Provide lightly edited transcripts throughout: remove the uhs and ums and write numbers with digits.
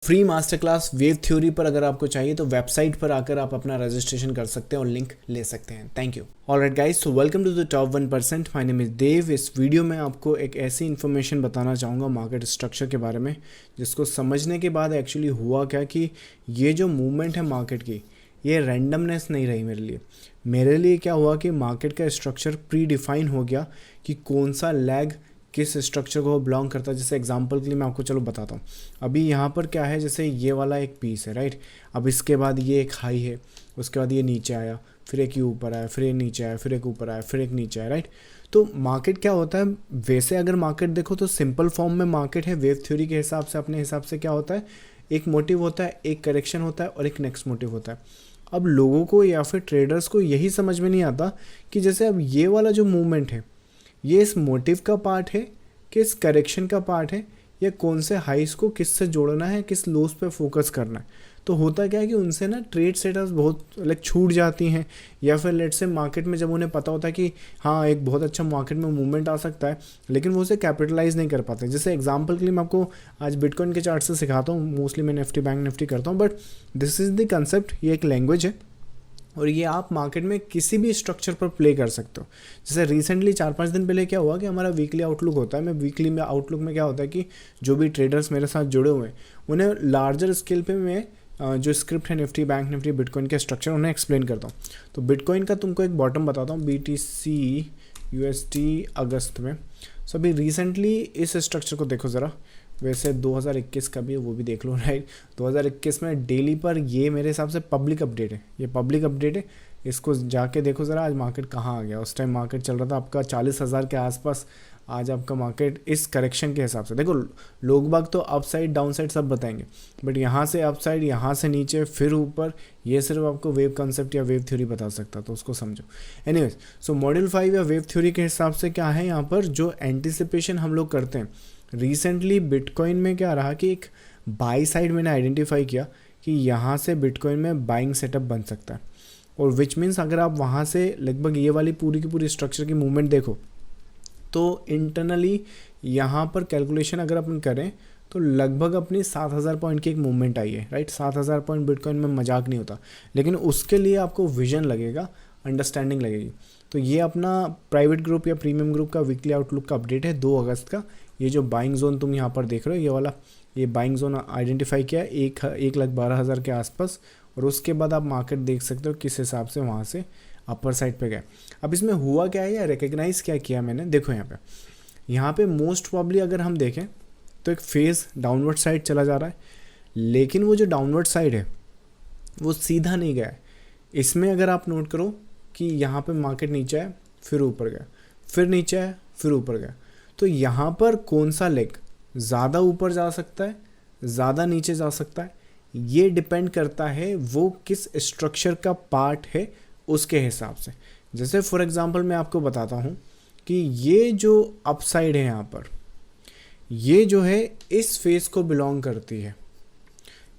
Free master class wave theory पर अगर आपको चाहिए तो वेबसाइट पर आकर आप अपना रजिस्ट्रेशन कर सकते हैं और लिंक ले सकते हैं। Thank you. Alright guys, so welcome to the top 1%। My name is Dev. इस वीडियो में आपको एक ऐसी इन्फॉर्मेशन बताना चाहूँगा मार्केट स्ट्रक्चर के बारे में जिसको समझने के बाद एक्चुअली हुआ क्या कि ये जो मूवमेंट है मार्केट की, ये रैंडमनेस नहीं रही मेरे लिए क्या हुआ कि मार्केट का स्ट्रक्चर प्री डिफाइन हो गया कि कौन सा लैग किस स्ट्रक्चर को बिलोंग करता है। जैसे एग्जांपल के लिए मैं आपको चलो बताता हूँ। अभी यहाँ पर क्या है, जैसे ये वाला एक पीस है, राइट। अब इसके बाद ये एक हाई है, उसके बाद ये नीचे आया, फिर एक ये ऊपर आया, फिर ये नीचे आया, फिर एक ऊपर आया, फिर एक नीचे आया, राइट। तो मार्केट क्या होता है, वैसे अगर मार्केट देखो तो सिंपल फॉर्म में मार्केट है वेव थ्योरी के हिसाब से, अपने हिसाब से क्या होता है, एक मोटिव होता है, एक करेक्शन होता है और एक नेक्स्ट मोटिव होता है। अब लोगों को या फिर ट्रेडर्स को यही समझ में नहीं आता कि जैसे अब ये वाला जो मूवमेंट है ये इस मोटिव का पार्ट है कि इस करेक्शन का पार्ट है, या कौन से हाइस को किस से जोड़ना है, किस लोस पे फोकस करना है। तो होता क्या है कि उनसे ना ट्रेड सेटअप्स बहुत छूट जाती हैं, या फिर लेट से मार्केट में जब उन्हें पता होता है कि हाँ एक बहुत अच्छा मार्केट में मूवमेंट आ सकता है, लेकिन वो उसे कैपिटलाइज नहीं कर पाते। जैसे एग्जांपल के लिए मैं आपको आज बिटकॉइन के चार्ट से सिखाता हूँ, मोस्टली मैं निफ्टी बैंक निफ्टी करता हूँ, but this is the concept. ये एक लैंग्वेज है और ये आप मार्केट में किसी भी स्ट्रक्चर पर प्ले कर सकते हो। जैसे रिसेंटली 4-5 दिन पहले क्या हुआ कि हमारा वीकली आउटलुक होता है। मैं वीकली में आउटलुक में क्या होता है कि जो भी ट्रेडर्स मेरे साथ जुड़े हुए हैं उन्हें लार्जर स्केल पे मैं जो स्क्रिप्ट है निफ्टी बैंक निफ्टी बिटकॉइन के स्ट्रक्चर उन्हें एक्सप्लेन करता हूँ। तो बिटकॉइन का तुमको एक बॉटम बताता हूँ, BTC USD अगस्त में। सो अभी रिसेंटली इस स्ट्रक्चर को देखो ज़रा। वैसे 2021 का भी है, वो भी देख लो, राइट। 2021 में डेली पर ये मेरे हिसाब से पब्लिक अपडेट है, ये पब्लिक अपडेट है। इसको जाके देखो ज़रा आज मार्केट कहाँ आ गया। उस टाइम मार्केट चल रहा था आपका 40,000 के आसपास, आज आपका मार्केट इस करेक्शन के हिसाब से देखो, लोग बाग तो अप साइड डाउन साइड सब बताएंगे, बट यहाँ से अप साइड, यहाँ से नीचे, फिर ऊपर, ये सिर्फ आपको वेव कंसेप्ट या वेव थ्योरी बता सकता, तो उसको समझो। एनीवेज, सो मॉड्यूल 5 या वेव थ्योरी के हिसाब से क्या है यहाँ पर जो एंटिसिपेशन हम लोग करते हैं। रिसेंटली बिटकॉइन में क्या रहा कि एक बाई साइड मैंने आइडेंटिफाई किया कि यहाँ से बिटकॉइन में बाइंग सेटअप बन सकता है, और विच मीन्स अगर आप वहाँ से लगभग ये वाली पूरी की पूरी स्ट्रक्चर की मूवमेंट देखो तो इंटरनली यहाँ पर कैलकुलेशन अगर अपन करें तो लगभग अपनी 7,000 पॉइंट की एक मूवमेंट आई है, राइट। 7,000 पॉइंट बिटकॉइन में मजाक नहीं होता, लेकिन उसके लिए आपको विजन लगेगा, अंडरस्टैंडिंग लगेगी। तो ये अपना प्राइवेट ग्रुप या प्रीमियम ग्रुप का वीकली आउटलुक का अपडेट है 2 अगस्त का। ये जो बाइंग जोन तुम यहाँ पर देख रहे हो, ये वाला, ये बाइंग जोन आइडेंटिफाई किया 1,12,000 के आसपास, और उसके बाद आप मार्केट देख सकते हो किस हिसाब से वहाँ से अपर साइड पे गए। अब इसमें हुआ क्या है या रिकग्नाइज क्या किया मैंने, देखो यहाँ पे मोस्ट प्रॉब्ली अगर हम देखें तो एक फेज़ डाउनवर्ड साइड चला जा रहा है, लेकिन वो जो डाउनवर्ड साइड है वो सीधा नहीं गया है। इसमें अगर आप नोट करो कि यहाँ पे मार्केट नीचे है, फिर ऊपर गया, फिर नीचे है, फिर ऊपर गया। तो यहाँ पर कौन सा लेग ज़्यादा ऊपर जा सकता है, ज़्यादा नीचे जा सकता है, ये डिपेंड करता है वो किस स्ट्रक्चर का पार्ट है उसके हिसाब से। जैसे फॉर एग्जांपल मैं आपको बताता हूँ कि ये जो अपसाइड है यहाँ पर, ये जो है इस फेस को बिलोंग करती है,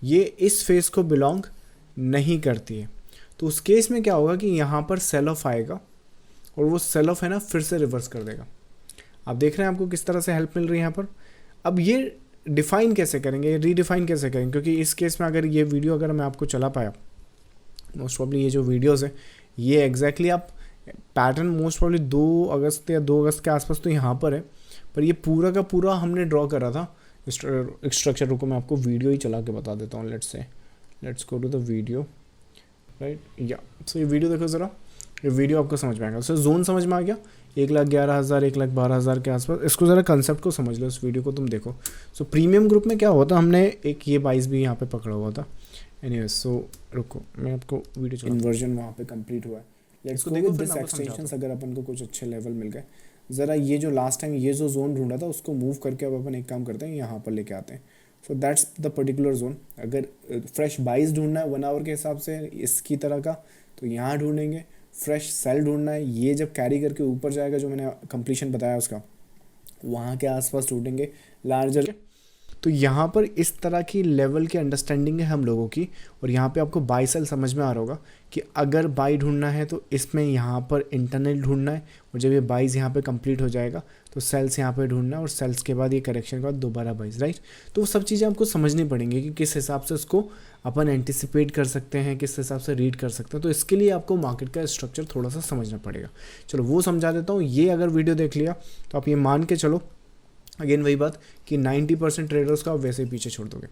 ये इस फेस को बिलोंग नहीं करती है। तो उस केस में क्या होगा कि यहाँ पर सेल ऑफ आएगा, और वो सेल ऑफ है ना फिर से रिवर्स कर देगा। आप देख रहे हैं आपको किस तरह से हेल्प मिल रही है यहाँ पर। अब ये डिफ़ाइन कैसे करेंगे, रीडिफाइन कैसे करेंगे, क्योंकि इस केस में अगर ये वीडियो अगर मैं आपको चला पाया, मोस्ट प्रॉब्ली ये जो वीडियोज़ है ये एग्जैक्टली आप पैटर्न मोस्ट प्रॉब्ली 2 अगस्त या 2 अगस्त के आसपास तो यहाँ पर है, पर ये पूरा का पूरा हमने ड्रॉ करा था स्ट्रक्चर। रुको मैं आपको वीडियो ही चला के बता देता हूँ। Let's go to the video, right. Yeah so ये वीडियो देखो ज़रा, ये वीडियो आपको समझ में आएगा। सो जोन समझ में आ गया, 1,11,000 1,12,000 के आसपास। इसको ज़रा कंसेप्ट को समझ लो, इस वीडियो को तुम देखो। सो प्रीमियम ग्रुप में क्या हुआ था, हमने एक ये 22 भी यहाँ पे पकड़ा हुआ था। एनीवेज, सो रुको मैं आपको वीडियो इन्वर्जन वहाँ पे कंप्लीट हुआ है। लेट्स गो देखो दिस एक्सटेंशंस, अगर अपन को कुछ अच्छे लेवल मिल गए। ज़रा ये जो लास्ट टाइम ये जो जोन ढूंढा था उसको मूव करके अब अपन एक काम करते हैं, यहाँ पर लेके आते हैं। So that's the particular zone. अगर फ्रेश बाइस ढूंढना है 1 आवर के हिसाब से इसकी तरह का, तो यहाँ ढूंढेंगे। फ्रेश सेल ढूंढना है, ये जब कैरी करके ऊपर जाएगा जो मैंने कंप्लीशन बताया उसका, वहाँ के आसपास ढूंढेंगे लार्जर। तो यहाँ पर इस तरह की लेवल की अंडरस्टैंडिंग है हम लोगों की, और यहाँ पे आपको बाई सेल समझ में आ रहा होगा कि अगर बाई ढूंढना है तो इसमें यहाँ पर इंटरनल ढूंढना है, और जब ये बाइज यहाँ पे कंप्लीट हो जाएगा तो सेल्स यहाँ पे ढूंढना और सेल्स के बाद ये करेक्शन के बाद दोबारा बाइज, राइट। तो वो सब चीज़ें आपको समझनी पड़ेंगी कि किस हिसाब से उसको अपन एंटिसिपेट कर सकते हैं, किस हिसाब से रीड कर सकते हैं। तो इसके लिए आपको मार्केट का स्ट्रक्चर थोड़ा सा समझना पड़ेगा। चलो वो समझा देता हूँ। ये अगर वीडियो देख लिया तो आप ये मान के चलो, अगेन वही बात कि 90% ट्रेडर्स का आप वैसे ही पीछे छोड़ दोगे।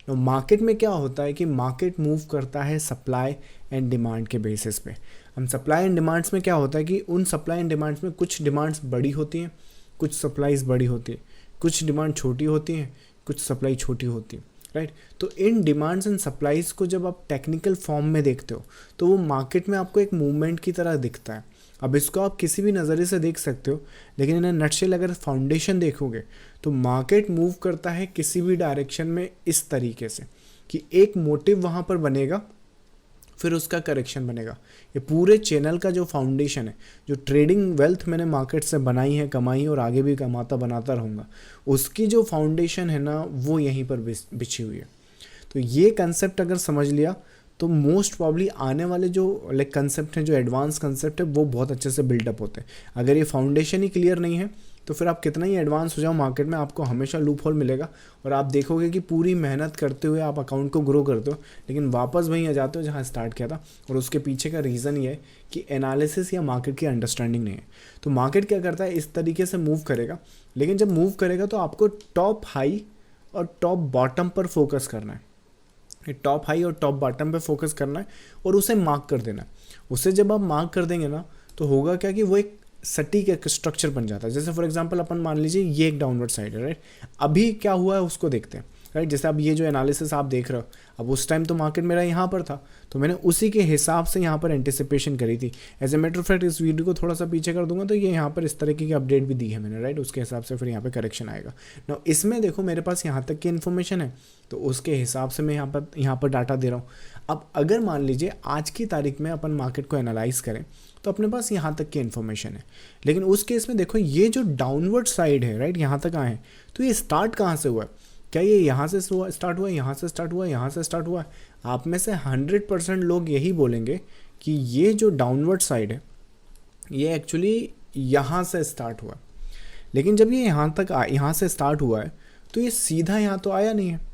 तो मार्केट में क्या होता है कि मार्केट मूव करता है सप्लाई एंड डिमांड के बेसिस पे। हम सप्लाई एंड डिमांड्स में क्या होता है कि उन सप्लाई एंड डिमांड्स में कुछ डिमांड्स बड़ी होती हैं, कुछ सप्लाईज बड़ी होती है, कुछ डिमांड छोटी होती हैं, कुछ सप्लाई छोटी होती है, राइट। तो इन डिमांड्स एंड सप्लाईज को जब आप टेक्निकल फॉर्म में देखते हो तो वो मार्केट में आपको एक मूवमेंट की तरह दिखता है। अब इसको आप किसी भी नज़रिए से देख सकते हो, लेकिन इन्हें नटशेल अगर फाउंडेशन देखोगे तो मार्केट मूव करता है किसी भी डायरेक्शन में इस तरीके से कि एक मोटिव वहाँ पर बनेगा, फिर उसका करेक्शन बनेगा। ये पूरे चैनल का जो फाउंडेशन है, जो ट्रेडिंग वेल्थ मैंने मार्केट से बनाई है, कमाई है और आगे भी कमाता बनाता रहूँगा, उसकी जो फाउंडेशन है ना वो यहीं पर बिछी हुई है। तो ये कंसेप्ट अगर समझ लिया तो मोस्ट प्रॉब्ली आने वाले जो कंसेप्ट हैं, जो एडवांस कंसेप्ट है, वो बहुत अच्छे से बिल्डअप होते हैं। अगर ये फाउंडेशन ही क्लियर नहीं है तो फिर आप कितना ही एडवांस हो जाओ मार्केट में, आपको हमेशा लूप होल मिलेगा और आप देखोगे कि पूरी मेहनत करते हुए आप अकाउंट को ग्रो करते हो, लेकिन वापस वहीं आ जाते हो जहाँ स्टार्ट किया था। और उसके पीछे का रीज़न ये है कि एनालिसिस या मार्केट की अंडरस्टैंडिंग नहीं है। तो मार्केट क्या करता है, इस तरीके से मूव करेगा, लेकिन जब मूव करेगा तो आपको टॉप हाई और टॉप बॉटम पर फोकस करना है। टॉप हाई और टॉप बॉटम पे फोकस करना है और उसे मार्क कर देना है। उसे जब आप मार्क कर देंगे ना तो होगा क्या कि वो एक सटीक एक स्ट्रक्चर बन जाता है। जैसे फॉर एग्जांपल अपन मान लीजिए ये एक डाउनवर्ड साइड है, राइट। अभी क्या हुआ है उसको देखते हैं, राइट। जैसे अब ये जो एनालिसिस आप देख रहे हो, अब उस टाइम तो मार्केट मेरा यहाँ पर था तो मैंने उसी के हिसाब से यहाँ पर एंटिसिपेशन करी थी। As a matter of fact इस वीडियो को थोड़ा सा पीछे कर दूंगा तो ये यहाँ पर इस तरीके की अपडेट भी दी है मैंने, राइट। उसके हिसाब से फिर यहाँ पे करेक्शन आएगा ना। इसमें देखो मेरे पास यहाँ तक की इन्फॉर्मेशन है तो उसके हिसाब से मैं यहाँ पर डाटा दे रहा हूँ। अब अगर मान लीजिए आज की तारीख में अपन मार्केट को एनालाइज करें तो अपने पास यहाँ तक की इन्फॉर्मेशन है, लेकिन उस केस में देखो ये जो डाउनवर्ड साइड है, राइट, यहाँ तक आए हैं तो ये स्टार्ट कहाँ से हुआ है? क्या ये यहाँ से स्टार्ट हुआ, यहाँ से स्टार्ट हुआ, यहाँ से स्टार्ट हुआ? आप में से 100% लोग यही बोलेंगे कि ये जो डाउनवर्ड साइड है ये एक्चुअली यहाँ से स्टार्ट हुआ। लेकिन जब ये यहाँ से स्टार्ट हुआ है तो ये सीधा यहाँ तो आया नहीं है।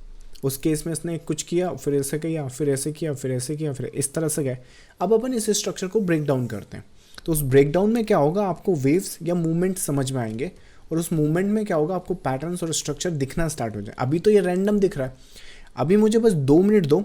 उस केस में इसने कुछ किया, फिर ऐसे किया, फिर ऐसे किया, फिर ऐसे किया, फिर इस तरह से गए। अब अपन इस स्ट्रक्चर को ब्रेक डाउन करते हैं। तो उस ब्रेक डाउन में क्या होगा, आपको वेव्स या मूवमेंट समझ में आएंगे और उस मूवमेंट में क्या होगा, आपको पैटर्न्स और स्ट्रक्चर दिखना स्टार्ट हो जाए। अभी तो ये रैंडम दिख रहा है, अभी मुझे बस 2 मिनट दो,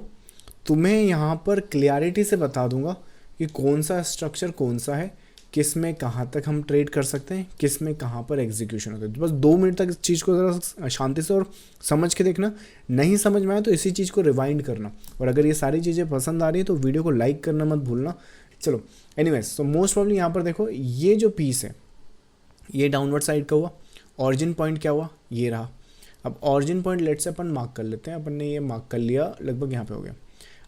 तुम्हें यहाँ पर क्लियरिटी से बता दूंगा कि कौन सा स्ट्रक्चर कौन सा है, किस में कहाँ तक हम ट्रेड कर सकते हैं, किस में कहाँ पर एग्जीक्यूशन होता है। तो बस 2 मिनट तक इस चीज़ को ज़रा शांति से और समझ के देखना। नहीं समझ में आया तो इसी चीज़ को रिवाइंड करना, और अगर ये सारी चीज़ें पसंद आ रही है तो वीडियो को लाइक करना मत भूलना। चलो एनीवेज, तो मोस्ट प्रॉब्ली यहाँ पर देखो ये जो पीस है ये डाउनवर्ड साइड का हुआ। ऑरिजिन पॉइंट क्या हुआ, ये रहा। अब ऑरिजिन पॉइंट लेट से अपन मार्क कर लेते हैं। अपन ने ये मार्क कर लिया, लगभग यहाँ पे हो गया।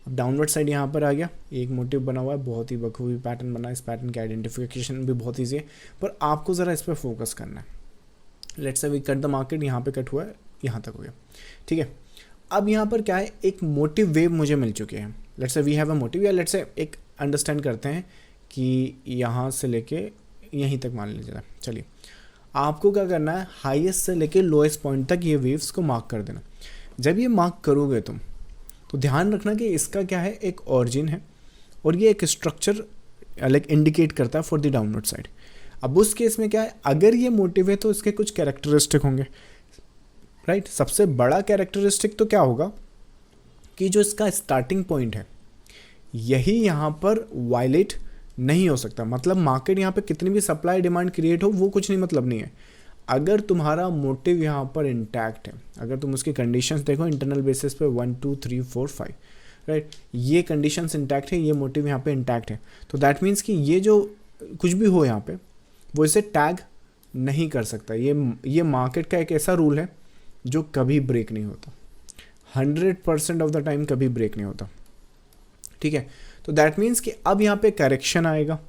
अब डाउनवर्ड साइड यहाँ पर आ गया, एक मोटिव बना हुआ है, बहुत ही बखूबी पैटर्न बना है। इस पैटर्न की आइडेंटिफिकेशन भी बहुत ईजी है, पर आपको ज़रा इस पर फोकस करना है। Let's say we cut the market, यहाँ पे कट हुआ है, यहाँ तक हो गया, ठीक है। अब यहाँ पर क्या है, एक मोटिव वेव मुझे मिल चुकी है। Let's say we have a motive, या लेट्स से एक अंडरस्टैंड करते हैं कि यहाँ से लेके यहीं तक मान लीजिए। चलिए, आपको क्या करना है, हाईएस्ट से लेके लोएस्ट पॉइंट तक ये वेव्स को मार्क कर देना। जब ये मार्क करोगे तुम तो ध्यान रखना कि इसका क्या है, एक ऑरिजिन है और ये एक स्ट्रक्चर लाइक इंडिकेट करता है फॉर द डाउनवर्ड साइड। अब उस केस में क्या है, अगर ये मोटिव है तो इसके कुछ कैरेक्टरिस्टिक होंगे, राइट। सबसे बड़ा कैरेक्टरिस्टिक तो क्या होगा कि जो इसका स्टार्टिंग पॉइंट है यही यहाँ पर वायलेट नहीं हो सकता। मतलब मार्केट यहाँ पे कितनी भी सप्लाई डिमांड क्रिएट हो वो कुछ नहीं, मतलब नहीं है। अगर तुम्हारा मोटिव यहाँ पर इंटैक्ट है, अगर तुम उसकी कंडीशंस देखो इंटरनल बेसिस पे 1 2 3 4 5, राइट, ये कंडीशंस इंटैक्ट है, ये मोटिव यहाँ पे इंटैक्ट है, तो दैट मीन्स कि ये जो कुछ भी हो यहाँ पे वो इसे टैग नहीं कर सकता। ये मार्केट का एक ऐसा रूल है जो कभी ब्रेक नहीं होता, 100% ऑफ द टाइम कभी ब्रेक नहीं होता, ठीक है। तो दैट मीन्स कि अब यहाँ पे करेक्शन आएगा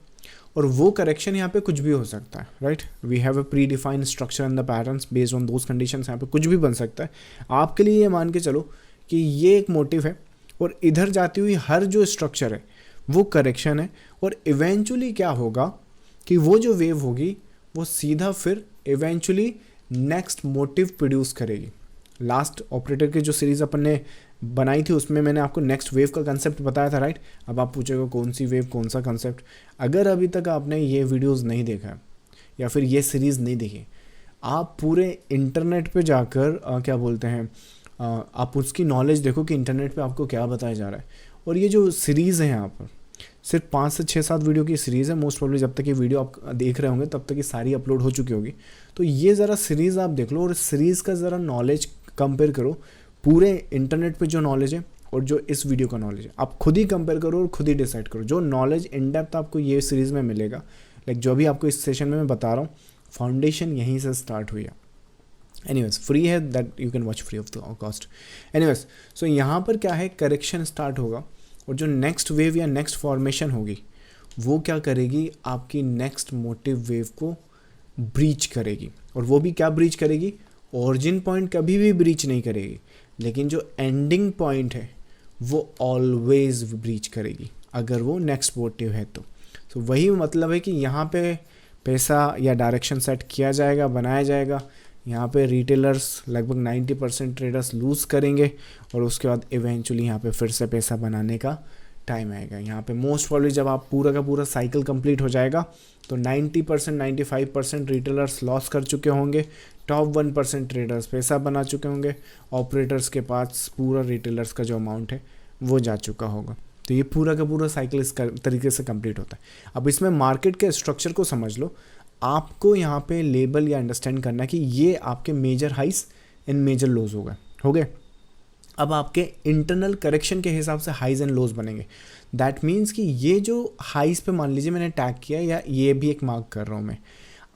और वो करेक्शन यहाँ पे कुछ भी हो सकता है, right. We have a predefined structure and the patterns based on those conditions. यहाँ पे कुछ भी बन सकता है। आपके लिए ये मान के चलो कि ये एक मोटिव है और इधर जाती हुई हर जो स्ट्रक्चर है वो करेक्शन है, और इवेंचुअली क्या होगा कि वो जो वेव होगी वो सीधा फिर इवेंचुअली नेक्स्ट मोटिव प्रोड्यूस करेगी। लास्ट ऑपरेटर की जो सीरीज़ अपन ने बनाई थी उसमें मैंने आपको नेक्स्ट वेव का कंसेप्ट बताया था, राइट। अब आप पूछेगा कौन सी वेव, कौन सा कंसेप्ट। अगर अभी तक आपने ये वीडियोस नहीं देखा है या फिर ये सीरीज़ नहीं देखी, आप पूरे इंटरनेट पे जाकर क्या बोलते हैं आप उसकी नॉलेज देखो कि इंटरनेट पे आपको क्या बताया जा रहा है। और ये जो सीरीज़ है यहाँ पर सिर्फ 5 से 6-7 वीडियो की सीरीज़ है। मोस्ट प्रॉब्ली जब तक ये वीडियो आप देख रहे होंगे तब तक ये सारी अपलोड हो चुकी होगी। तो ये ज़रा सीरीज़ आप देख लो और सीरीज़ का ज़रा नॉलेज कंपेयर करो पूरे इंटरनेट पे जो नॉलेज है और जो इस वीडियो का नॉलेज है। आप खुद ही कंपेयर करो और खुद ही डिसाइड करो। जो नॉलेज इन डेप्थ आपको ये सीरीज़ में मिलेगा, लाइक जो भी आपको इस सेशन में मैं बता रहा हूँ, फाउंडेशन यहीं से स्टार्ट हुई है। एनीवेज फ्री है, that you can watch free of the cost. Anyways so यहाँ पर क्या है, करेक्शन स्टार्ट होगा और जो नेक्स्ट वेव या नेक्स्ट फॉर्मेशन होगी वो क्या करेगी, आपकी नेक्स्ट मोटिव वेव को ब्रीच करेगी। और वो भी क्या ब्रीच करेगी, ओरिजिन पॉइंट कभी भी ब्रीच नहीं करेगी, लेकिन जो एंडिंग पॉइंट है वो ऑलवेज ब्रीच करेगी अगर वो नेक्स्ट मोटिव है तो वही मतलब है कि यहाँ पे पैसा या डायरेक्शन सेट किया जाएगा, बनाया जाएगा। यहाँ पे रिटेलर्स लगभग 90% ट्रेडर्स लूज़ करेंगे और उसके बाद इवेंचुअली यहाँ पे फिर से पैसा बनाने का टाइम आएगा। यहाँ पे मोस्ट प्रॉब्ली जब आप पूरा का पूरा साइकिल कंप्लीट हो जाएगा तो 90% 95% रिटेलर्स लॉस कर चुके होंगे, टॉप 1% ट्रेडर्स पैसा बना चुके होंगे, ऑपरेटर्स के पास पूरा रिटेलर्स का जो अमाउंट है वो जा चुका होगा। तो ये पूरा का पूरा साइकिल इस तरीके से कंप्लीट होता है। अब इसमें मार्केट के स्ट्रक्चर को समझ लो। आपको यहाँ पे लेबल या अंडरस्टैंड करना है कि ये आपके मेजर हाइस एंड मेजर लोज हो गए। अब आपके इंटरनल करेक्शन के हिसाब से हाइज एंड लोज बनेंगे। दैट मीन्स कि ये जो हाइस पे मान लीजिए मैंने टैग किया या ये भी एक मार्क कर रहा हूँ मैं।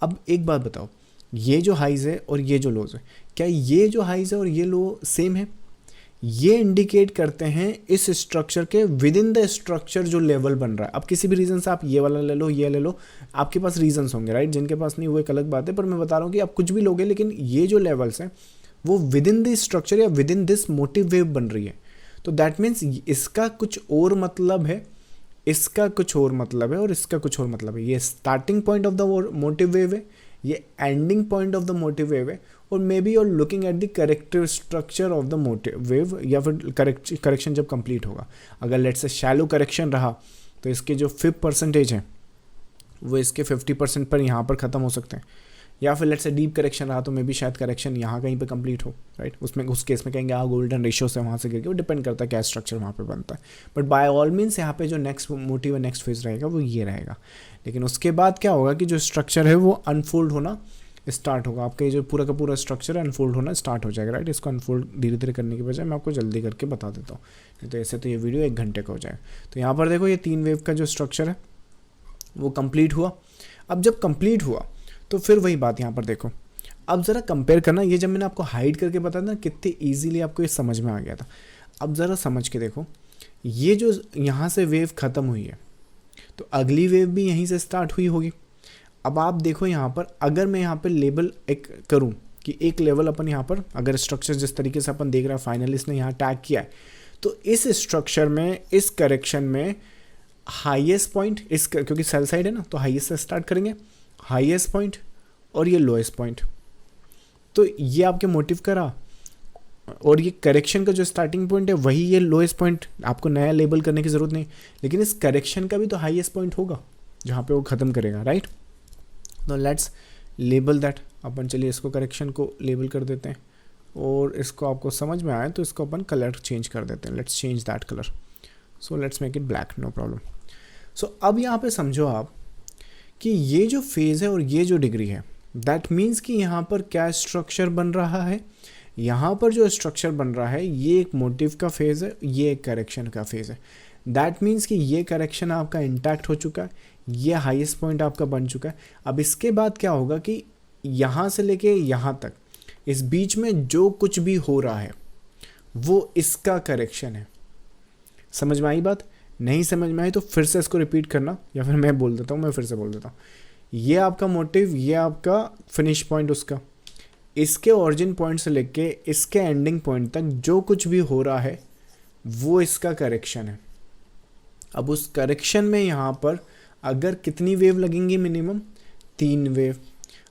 अब एक बात बताओ, ये जो हाइज है और ये जो लोज है, क्या ये जो हाइज है और ये लो सेम है? ये इंडिकेट करते हैं इस स्ट्रक्चर के विद इन द स्ट्रक्चर जो लेवल बन रहा है। अब किसी भी रीज़न से आप ये वाला ले लो, ये ले लो, आपके पास रीजंस होंगे, राइट। जिनके पास नहीं वो एक अलग बात है, पर मैं बता रहा हूँ कि आप कुछ भी लोगे, लेकिन ये जो लेवल्स हैं वो विद इन दिस स्ट्रक्चर या with in this motive wave बन रही है। तो दैट मीन्स इसका कुछ और मतलब है, इसका कुछ और मतलब है और इसका कुछ और मतलब है। ये starting point of the motive wave है, ये ending point of the motive wave है, और may be you're looking at the corrective structure of the motive wave या फिर करेक्शन जब कंप्लीट होगा। अगर लेट्स से शैलो करेक्शन रहा तो इसके जो 5% है वो इसके 50% पर यहाँ पर ख़त्म हो सकते हैं, या फिर लेट्स से डीप करेक्शन रहा तो मे बी शायद करेक्शन यहाँ कहीं पे कंप्लीट हो, राइट। उसमें उस केस में कहेंगे गोल्डन रेशियो से वहाँ से गिर के, वो डिपेंड करता है क्या स्ट्रक्चर वहाँ पे बनता है। बट बाय ऑल मीन्स यहाँ पे जो नेक्स्ट मोटिव है, नेक्स्ट फेज रहेगा वो ये रहेगा। लेकिन उसके बाद क्या होगा कि जो स्ट्रक्चर है वो अनफोल्ड होना स्टार्ट होगा। आपका ये जो पूरा का पूरा स्ट्रक्चर है अनफोल्ड होना स्टार्ट हो जाएगा, राइट। इसको अनफोल्ड धीरे धीरे करने की बजाय मैं आपको जल्दी करके बता देता हूँ, नहीं तो ऐसे तो ये वीडियो 1 घंटे का हो जाएगा। तो यहाँ पर देखो ये 3 वेव का जो स्ट्रक्चर है वो कंप्लीट हुआ। अब जब कंप्लीट हुआ तो फिर वही बात यहाँ पर देखो, अब ज़रा कंपेयर करना। ये जब मैंने आपको हाइड करके बताया था कितने ईजीली आपको ये समझ में आ गया था। अब ज़रा समझ के देखो, ये जो यहाँ से वेव ख़त्म हुई है तो अगली वेव भी यहीं से स्टार्ट हुई होगी। अब आप देखो यहाँ पर, अगर मैं यहाँ पर लेबल एक करूँ कि एक लेवल अपन यहाँ पर, अगर स्ट्रक्चर जिस तरीके से अपन देख रहे हैं फाइनली इसने यहाँ टैग किया है, तो इस स्ट्रक्चर में इस करेक्शन में हाईएस्ट पॉइंट इस, क्योंकि सेल साइड है ना तो हाईएस्ट से स्टार्ट करेंगे, हाईएस्ट पॉइंट और ये लोएस्ट पॉइंट। तो ये आपके मोटिव का रहा, और ये करेक्शन का जो स्टार्टिंग पॉइंट है वही ये लोएस्ट पॉइंट। आपको नया लेबल करने की ज़रूरत नहीं, लेकिन इस करेक्शन का भी तो हाईएस्ट पॉइंट होगा जहाँ पे वो ख़त्म करेगा, राइट। तो लेट्स लेबल दैट। अपन चलिए इसको करेक्शन को लेबल कर देते हैं, और इसको आपको समझ में आए तो इसको अपन कलर चेंज कर देते हैं। Let's change that colour, so let's make it black, no problem. So अब यहाँ पे समझो आप कि ये जो फेज़ है और ये जो डिग्री है, दैट मीन्स कि यहाँ पर क्या स्ट्रक्चर बन रहा है। यहाँ पर जो स्ट्रक्चर बन रहा है ये एक मोटिव का फेज़ है, ये एक करेक्शन का फेज़ है। दैट मीन्स कि ये करेक्शन आपका इंटैक्ट हो चुका है, ये हाईएस्ट पॉइंट आपका बन चुका है। अब इसके बाद क्या होगा कि यहाँ से लेके यहाँ तक इस बीच में जो कुछ भी हो रहा है वो इसका करेक्शन है। समझ में आई बात? नहीं समझ में आई तो फिर से इसको रिपीट करना, या फिर मैं बोल देता हूँ, मैं फिर से बोल देता हूँ। ये आपका मोटिव, ये आपका फिनिश पॉइंट उसका, इसके ओरिजिन पॉइंट से लेके इसके एंडिंग पॉइंट तक जो कुछ भी हो रहा है वो इसका करेक्शन है। अब उस करेक्शन में यहाँ पर अगर कितनी वेव लगेंगी, मिनिमम 3 वेव।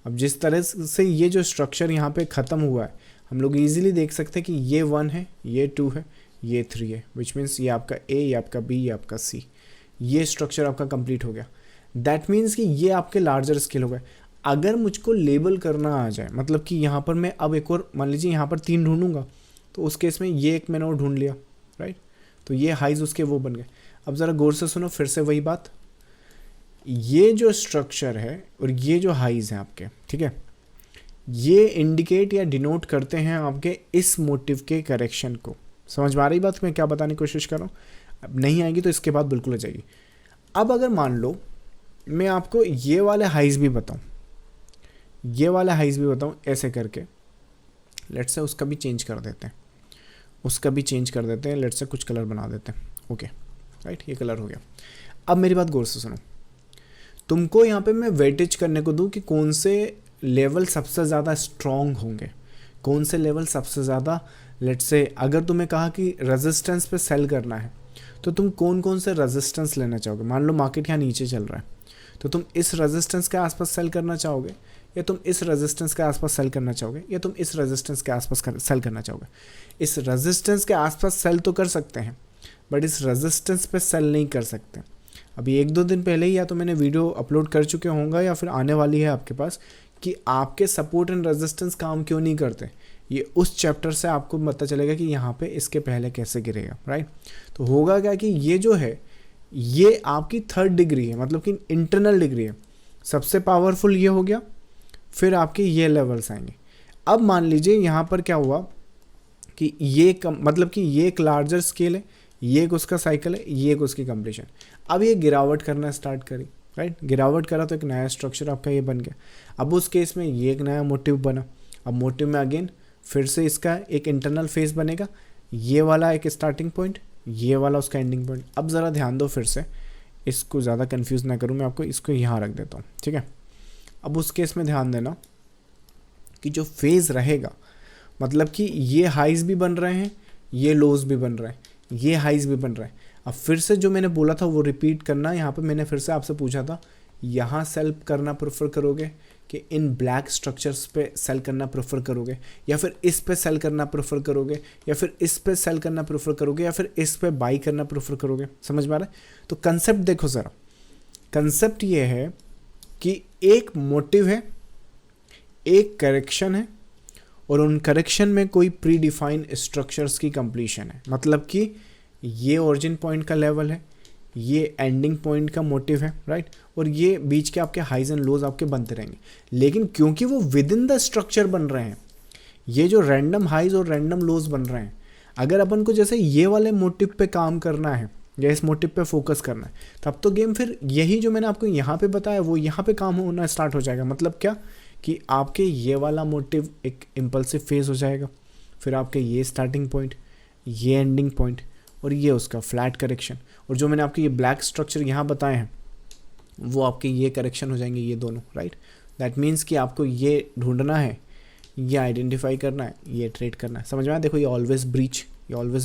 अब जिस तरह से ये जो स्ट्रक्चर यहाँ पे ख़त्म हुआ है, हम लोग इजीली देख सकते हैं कि ये 1 है, ये 2 है, ये 3 है, विच मीन्स ये आपका ए, ये आपका बी, ये आपका सी, ये स्ट्रक्चर आपका कंप्लीट हो गया। दैट मीन्स कि ये आपके लार्जर स्केल हो गए। अगर मुझको लेबल करना आ जाए, मतलब कि यहाँ पर मैं अब एक और, मान लीजिए यहाँ पर 3 ढूंढूंगा, तो उस केस में ये एक मैंने और ढूंढ लिया, राइट। तो ये हाइज उसके वो बन गए। अब ज़रा गौर से सुनो, फिर से वही बात, ये जो स्ट्रक्चर है और ये जो हाइज है आपके, ठीक है, ये इंडिकेट या डिनोट करते हैं आपके इस मोटिव के करेक्शन को। समझ में आ रही बात मैं क्या बताने की कोशिश कर रहा हूँ? अब नहीं आएगी तो इसके बाद बिल्कुल आ जाएगी। अब अगर मान लो मैं आपको ये वाले हाइज भी बताऊँ, ये वाला हाइज भी बताऊँ ऐसे करके, लेट्स से उसका भी चेंज कर देते हैं, उसका भी चेंज कर देते हैं, लेट्स से कुछ कलर बना देते हैं, ओके राइट, ये कलर हो गया। अब मेरी बात गौर से सुनो, तुमको यहाँ पे मैं वेटेज करने को दूँ कि कौन से लेवल सबसे ज़्यादा स्ट्रॉन्ग होंगे, कौन से लेवल सबसे ज़्यादा, लेट्स से अगर तुम्हें कहा कि रेजिस्टेंस पे सेल करना है तो तुम कौन कौन से रेजिस्टेंस लेना चाहोगे। मान लो मार्केट यहाँ नीचे चल रहा है, तो तुम इस रेजिस्टेंस के आसपास सेल करना चाहोगे, या तुम इस रेजिस्टेंस के आसपास सेल करना चाहोगे, या तुम इस रेजिस्टेंस के आसपास सेल करना चाहोगे। इस रेजिस्टेंस के आसपास सेल तो कर सकते हैं, बट इस रेजिस्टेंस पे सेल नहीं कर सकते। अभी 1-2 दिन पहले ही या तो मैंने वीडियो अपलोड कर चुके होंगे या फिर आने वाली है आपके पास, कि आपके सपोर्ट एंड रेजिस्टेंस काम क्यों नहीं करते। ये उस चैप्टर से आपको पता चलेगा कि यहाँ पे इसके पहले कैसे गिरेगा, राइट। तो होगा क्या कि ये जो है ये आपकी 3rd डिग्री है, मतलब कि इंटरनल डिग्री है। सबसे पावरफुल ये हो गया, फिर आपके ये लेवल्स आएंगे। अब मान लीजिए यहाँ पर क्या हुआ कि ये मतलब कि ये एक लार्जर स्केल है, ये एक उसका साइकिल है, ये एक उसकी कंप्लीशन। अब ये गिरावट करना स्टार्ट करी, राइट, गिरावट करा तो एक नया स्ट्रक्चर आपका ये बन गया। अब उस केस में ये एक नया मोटिव बना। अब मोटिव में अगेन फिर से इसका एक इंटरनल फेस बनेगा, ये वाला एक स्टार्टिंग पॉइंट, ये वाला उसका एंडिंग पॉइंट। अब ज़रा ध्यान दो, फिर से इसको ज़्यादा कंफ्यूज ना करूँ मैं आपको, इसको यहाँ रख देता हूँ, ठीक है। अब उस केस में ध्यान देना कि जो फेज़ रहेगा, मतलब कि ये हाइज भी बन रहे हैं, ये लोज भी बन रहे हैं, ये हाइज भी बन रहे हैं। अब फिर से जो मैंने बोला था वो रिपीट करना। यहाँ पे मैंने फिर से आपसे पूछा था, यहाँ सेल करना प्रेफर करोगे कि इन ब्लैक स्ट्रक्चर्स पे सेल करना प्रेफर करोगे, या फिर इस पे सेल करना प्रेफर करोगे, या फिर इस पे सेल करना प्रेफर करोगे, या फिर इस पे बाई करना प्रेफर करोगे। समझ में आ रहा है? तो कंसेप्ट देखो ज़रा, कंसेप्ट ये है कि एक मोटिव है, एक करेक्शन है, और उन करेक्शन में कोई प्री डिफाइंड स्ट्रक्चर्स की कंप्लीशन है। मतलब कि ये ओरिजिन पॉइंट का लेवल है, ये एंडिंग पॉइंट का मोटिव है, राइट, और ये बीच के आपके हाइज एंड लोज आपके बनते रहेंगे। लेकिन क्योंकि वो विद इन द स्ट्रक्चर बन रहे हैं, ये जो रैंडम हाइज और रैंडम लोज बन रहे हैं, अगर अपन को जैसे ये वाले मोटिव पे काम करना है या इस मोटिव पे फोकस करना है, तब तो गेम फिर यही जो मैंने आपको यहाँ पे बताया वो यहाँ पे काम होना स्टार्ट हो जाएगा। मतलब क्या कि आपके ये वाला मोटिव एक इम्पल्सिव फेज हो जाएगा, फिर आपके ये स्टार्टिंग पॉइंट, ये एंडिंग पॉइंट, और ये उसका फ्लैट करेक्शन, और जो मैंने आपके ये ब्लैक स्ट्रक्चर यहाँ बताए हैं वो आपके ये करेक्शन हो जाएंगे, ये दोनों, राइट। दैट मीन्स कि आपको ये ढूंढना है, ये आइडेंटिफाई करना है, ये ट्रेड करना है। समझ में आया? देखो ये ऑलवेज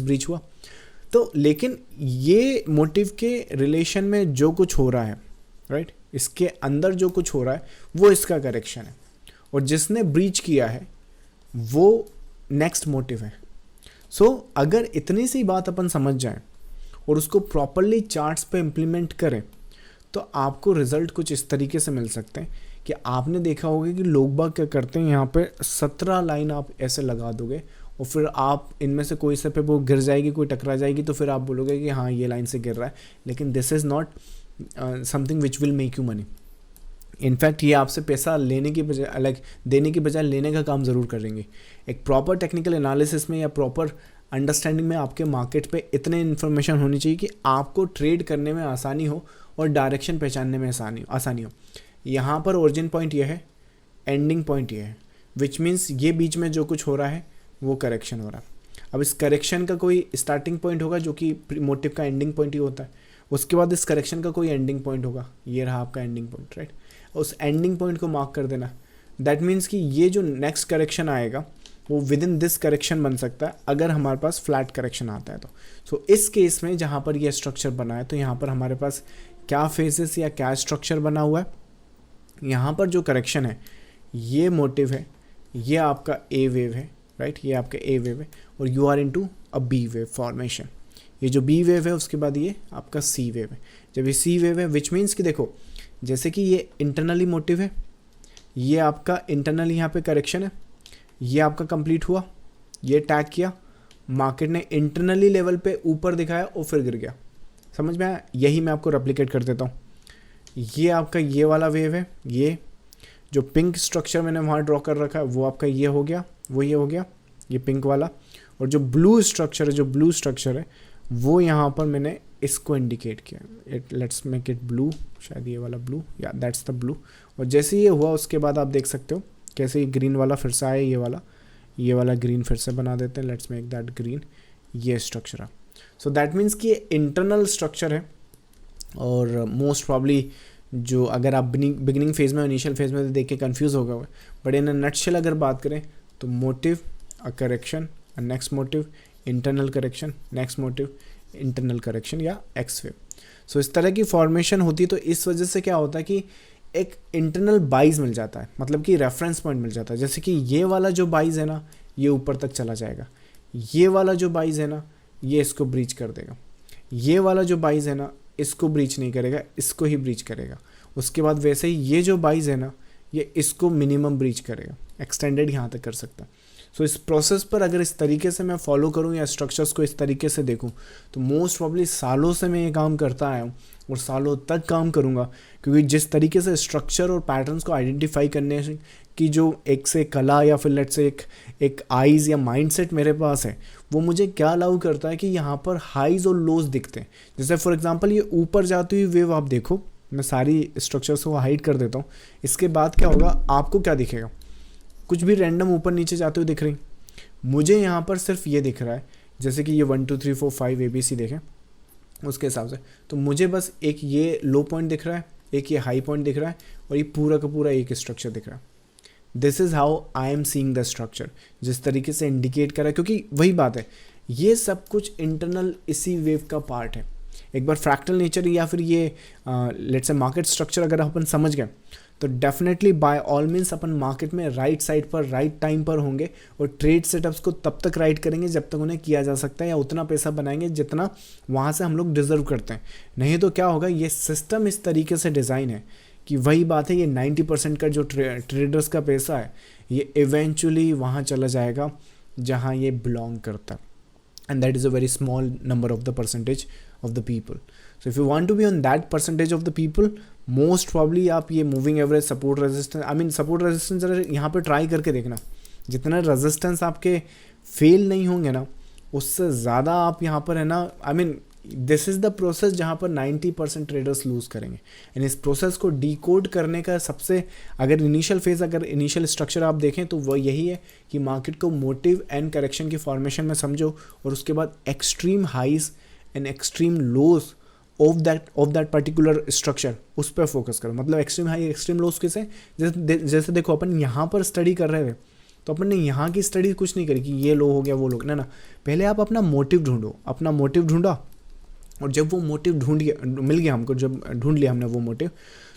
ब्रीच हुआ। तो लेकिन ये मोटिव के रिलेशन में जो कुछ हो रहा है, राइट, इसके अंदर जो कुछ हो रहा है वो इसका करेक्शन है, और जिसने ब्रीच किया है वो नेक्स्ट मोटिव है। सो अगर इतनी सी बात अपन समझ जाएं और उसको प्रॉपरली चार्ट्स पे इम्प्लीमेंट करें तो आपको रिजल्ट कुछ इस तरीके से मिल सकते हैं कि आपने देखा होगा कि लोग बाग क्या करते हैं, यहाँ पे 17 लाइन आप ऐसे लगा दोगे और फिर आप इनमें से कोई से पे वो गिर जाएगी, कोई टकरा जाएगी, तो फिर आप बोलोगे कि हाँ ये लाइन से गिर रहा है। लेकिन this is not something which will make you money. In fact ये आपसे पैसा लेने की बजाय, लाइक देने की बजाय लेने का काम ज़रूर करेंगे। एक प्रॉपर टेक्निकल एनालिसिस में या प्रॉपर अंडरस्टैंडिंग में आपके मार्केट पे इतने इन्फॉर्मेशन होनी चाहिए कि आपको ट्रेड करने में आसानी हो और डायरेक्शन पहचानने में आसानी हो। यहाँ पर ओरिजिन पॉइंट ये है, एंडिंग पॉइंट ये है, विच मीन्स ये बीच में जो कुछ हो रहा है वो करेक्शन हो रहा है। अब इस करेक्शन का कोई स्टार्टिंग पॉइंट होगा जो कि मोटिव का एंडिंग पॉइंट ही होता है, उसके बाद इस करेक्शन का कोई एंडिंग पॉइंट होगा, ये रहा आपका एंडिंग पॉइंट, राइट। उस एंडिंग पॉइंट को मार्क कर देना। दैट मीन्स कि ये जो नेक्स्ट करेक्शन आएगा वो विद इन दिस करेक्शन बन सकता है अगर हमारे पास फ्लैट करेक्शन आता है तो। सो इस केस में जहाँ पर ये स्ट्रक्चर बना है तो यहाँ पर हमारे पास क्या फेजेस या क्या स्ट्रक्चर बना हुआ है, यहाँ पर जो करेक्शन है ये मोटिव है, ये आपका ए वेव है, राइट, ये आपका ए वेव है, और you are into a B wave formation. ये जो बी वेव है उसके बाद ये आपका सी वेव है। जब ये सी वेव है विच मीन्स कि देखो जैसे कि ये इंटरनली मोटिव है, ये आपका इंटरनली यहाँ पे करेक्शन है, ये आपका कंप्लीट हुआ, ये टैग किया, मार्केट ने इंटरनली लेवल पे ऊपर दिखाया और फिर गिर गया। समझ में आया? यही मैं आपको रेप्लिकेट कर देता हूँ। ये आपका ये वाला वेव है, ये जो पिंक स्ट्रक्चर मैंने वहाँ ड्रॉ कर रखा है वो आपका ये हो गया, वो ये हो गया, ये पिंक वाला, और जो ब्लू स्ट्रक्चर है, जो ब्लू स्ट्रक्चर है वो यहाँ पर मैंने इसको इंडिकेट किया। लेट्स मेक इट ब्लू, शायद ये वाला ब्लू, या दैट्स द ब्लू। और जैसे ये हुआ उसके बाद आप देख सकते हो कैसे ये ग्रीन वाला फिर से आया, ये वाला ग्रीन फिर से बना देते हैं, लेट्स मेक दैट ग्रीन, ये स्ट्रक्चर है। सो दैट मीन्स कि ये इंटरनल स्ट्रक्चर है, और मोस्ट प्रॉब्ली जो अगर आप बिगिनिंग फेज में, इनिशियल फेज में देख के कन्फ्यूज़ होगा, बट इन अ नटशेल अगर बात करें तो motive, a correction, a next motive, internal correction, next motive, internal correction या एक्स वेव। सो इस तरह की फॉर्मेशन होती है। तो इस वजह से क्या होता है कि एक इंटरनल बाइज मिल जाता है, मतलब कि रेफरेंस पॉइंट मिल जाता है। जैसे कि ये वाला जो बाइज है ना ये ऊपर तक चला जाएगा, ये वाला जो बाइज है ना ये इसको ब्रीच कर देगा, ये वाला जो बाइज है ना इसको ब्रीच नहीं करेगा, इसको ही ब्रीच करेगा। उसके बाद वैसे ही ये जो बाइज है ना ये इसको मिनिमम ब्रीच करेगा, एक्सटेंडेड यहाँ तक कर सकता है। सो इस प्रोसेस पर अगर इस तरीके से मैं फॉलो करूँ या स्ट्रक्चर्स को इस तरीके से देखूँ तो मोस्ट प्रॉब्ली सालों से मैं ये काम करता आया हूँ और सालों तक काम करूँगा, क्योंकि जिस तरीके से स्ट्रक्चर और पैटर्न्स को आइडेंटिफाई करने की जो एक से कला या फिर लेट्स से एक आइज़ या माइंडसेट मेरे पास है, वो मुझे क्या अलाउ करता है कि यहाँ पर हाइज और लोज दिखते हैं। जैसे फॉर एग्जांपल ये ऊपर जाती हुई वेव आप देखो, मैं सारी स्ट्रक्चर्स को हाइड कर देता हूँ। इसके बाद क्या होगा, आपको क्या दिखेगा, कुछ भी रैंडम ऊपर नीचे जाते हुए दिख रही। मुझे यहाँ पर सिर्फ ये दिख रहा है, जैसे कि ये 1 2 3 4 5 ABC देखें उसके हिसाब से, तो मुझे बस एक ये लो पॉइंट दिख रहा है, एक ये हाई पॉइंट दिख रहा है, और ये पूरा का पूरा एक स्ट्रक्चर दिख रहा है। This is how I am seeing the structure, जिस तरीके से इंडिकेट करा, क्योंकि वही बात है, ये सब कुछ इंटरनल इसी वेव का पार्ट है। एक बार फ्रैक्टल नेचर या फिर ये लेट्स से मार्केट स्ट्रक्चर अगर अपन समझ गए तो डेफिनेटली बाय ऑल मीन्स अपन मार्केट में राइट साइड पर राइट टाइम पर होंगे, और ट्रेड सेटअप्स को तब तक राइट करेंगे जब तक उन्हें किया जा सकता है, या उतना पैसा बनाएंगे जितना वहाँ से हम लोग डिजर्व करते हैं। नहीं तो क्या होगा, ये सिस्टम इस तरीके से डिज़ाइन है कि वही बात है, ये 90% का जो ट्रेडर्स का पैसा है ये इवेंचुअली वहाँ चला जाएगा जहाँ ये बिलोंग करता है, and that is a very small number of the percentage of the people. So if you want to be on that percentage of the people, most probably आप ये moving average, support resistance, I mean support resistance जरा यहाँ पे try करके देखना, जितना resistance आपके fail नहीं होंगे ना उससे ज़्यादा आप यहाँ पर है ना, I mean this is the process जहाँ पर 90% ट्रेडर्स लूज़ करेंगे। एंड इस प्रोसेस को डिकोड करने का सबसे, अगर इनिशियल फेज़, अगर इनिशियल स्ट्रक्चर आप देखें तो वो यही है कि मार्केट को मोटिव एंड करेक्शन की फॉर्मेशन में समझो, और उसके बाद extreme highs and extreme lows of that particular structure उस पर फोकस करो। मतलब एक्सट्रीम हाई एक्सट्रीम लोज किसे, जैसे देखो अपन यहाँ पर स्टडी कर रहे थे तो अपन ने यहाँ की स्टडी कुछ नहीं करी कि ये लो हो गया वो लो, ना, पहले आप अपना मोटिव ढूंढो, अपना मोटिव ढूंढा, और जब वो मोटिव मिल गया हमको, जब ढूंढ लिया हमने वो मोटिव,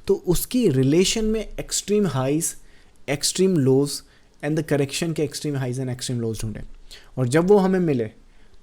तो उसकी रिलेशन में extreme highs, extreme lows and the correction के extreme highs and extreme lows ढूंढे, और जब वो हमें मिले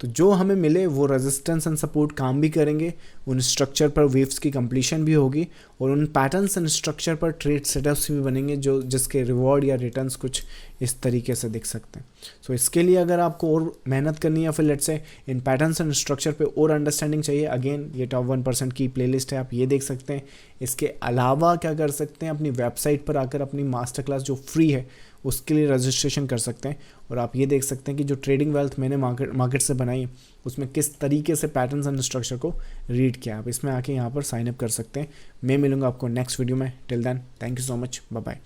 तो जो हमें मिले वो रेजिस्टेंस एंड सपोर्ट काम भी करेंगे, उन स्ट्रक्चर पर वेव्स की कंप्लीशन भी होगी, और उन पैटर्न्स एंड स्ट्रक्चर पर ट्रेड सेटअप्स भी बनेंगे जो जिसके रिवॉर्ड या रिटर्न्स कुछ इस तरीके से दिख सकते हैं। सो इसके लिए अगर आपको और मेहनत करनी है या फिर let's say in patterns and structure पे और अंडरस्टैंडिंग चाहिए, अगेन ये टॉप 1% की प्लेलिस्ट है, आप ये देख सकते हैं। इसके अलावा क्या कर सकते हैं, अपनी वेबसाइट पर आकर अपनी मास्टर क्लास जो फ्री है उसके लिए रजिस्ट्रेशन कर सकते हैं, और आप ये देख सकते हैं कि जो ट्रेडिंग वेल्थ मैंने मार्केट से बनाई उसमें किस तरीके से पैटर्न्स एंड स्ट्रक्चर को रीड किया। आप इसमें आके यहाँ पर साइन अप कर सकते हैं। मैं मिलूंगा आपको नेक्स्ट वीडियो में। Till then thank you so much, bye bye.